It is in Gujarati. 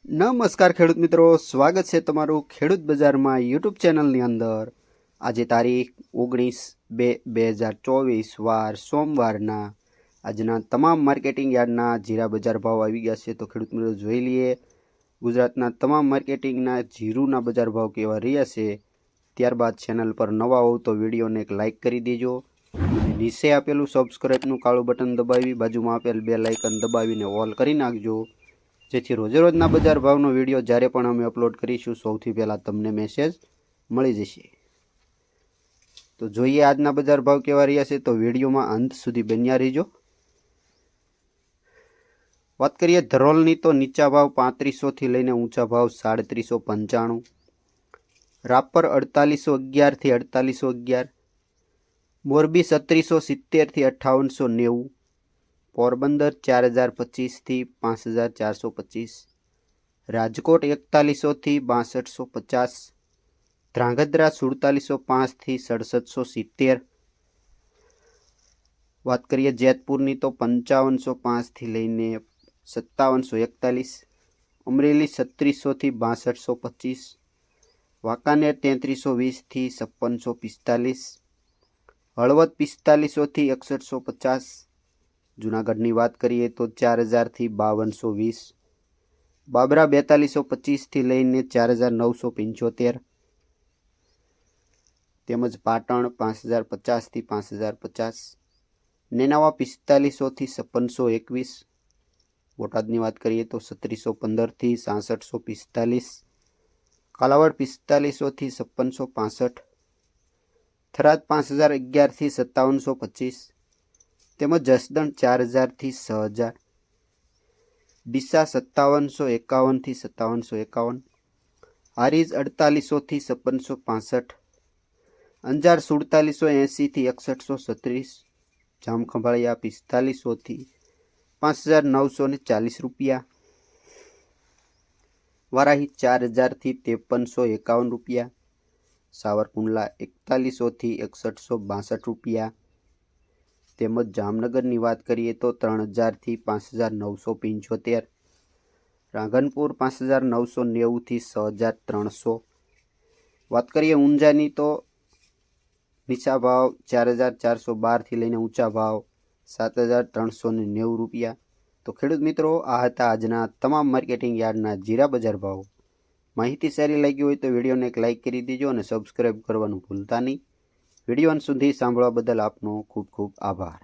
નમસ્કાર ખેડૂત મિત્રો, સ્વાગત છે તમારું ખેડૂત બજારમાં યુટ્યુબ ચેનલની અંદર। આજે તારીખ 19/2/2024 વાર સોમવારના આજના તમામ માર્કેટિંગ યાર્ડના જીરા બજાર ભાવ આવી ગયા છે। તો ખેડૂત મિત્રો જોઈ લઈએ ગુજરાતના તમામ માર્કેટિંગના જીરુના બજાર ભાવ કેવા રહ્યા છે। ત્યારબાદ ચેનલ પર નવા હોવ તો વિડીયોને એક લાઇક કરી દેજો, નીચે આપેલું સબસ્ક્રાઇબનું કાળું બટન દબાવી બાજુમાં આપેલ બેલ આઇકન દબાવીને ઓલ કરી નાખજો, જેથી રોજે રોજના બજાર ભાવનો વિડીયો જ્યારે પણ અમે અપલોડ કરીશું સૌથી પહેલાં તમને મેસેજ મળી જશે। તો જોઈએ આજના બજાર ભાવ કેવા રહ્યા છે, તો વિડીયોમાં અંત સુધી બન્યા રહેજો। વાત કરીએ ધરોલની તો નીચા ભાવ 3500થી લઈને ઊંચા ભાવ 3795, રાપર 4811 થી 4811, મોરબી 3670 થી 5890, પોરબંદર 4025 થી 5425, રાજકોટ 4100 થી 6250, ધ્રાંગધ્રા 4705 થી 6770। વાત કરીએ જેતપુરની તો 5505 થી લઈને 5741, અમરેલી 3600 થી 6225, વાંકાનેર 3320 થી 5645, હળવદ 4500 થી 6150, જૂનાગઢની વાત કરીએ તો 4000 થી 5220, બાબરા 4225 થી લઈને 4975, તેમજ પાટણ 5050 થી 5050, નેનાવા 4500 થી 5621, બોટાદની વાત કરીએ તો 3615 થી 6645, કાલાવડ 4500 થી 5665, થરાદ 5011 થી 5725, તેમજ જસદણ 4000 થી 6000, ડીસા 5751 થી 5751, હારીજ 4800 થી 5665, અંજાર 4780 થી 6136, જામખંભાળિયા 4500 થી 5940 રૂપિયા, વારાહી 4000 થી 5351 રૂપિયા, સાવરકુંડલા 4100 થી 6162 રૂપિયા, તેમજ જામનગરની વાત કરીએ તો 3000 થી 5975, રાંધનપુર 5990 થી 6300। વાત કરીએ ઊંઝાની તો નીચા ભાવ 4412 થી લઈને ઊંચા ભાવ 7390 રૂપિયા। તો ખેડૂત મિત્રો આ હતા આજના તમામ માર્કેટિંગ યાર્ડના જીરા બજાર ભાવ। માહિતી સારી લાગી હોય તો વિડીયોને એક લાઇક કરી દેજો અને સબસ્ક્રાઇબ કરવાનું ભૂલતા નહીં। વિડીયો અંત સુધી સાંભળવા બદલ આપનો ખૂબ ખૂબ આભાર।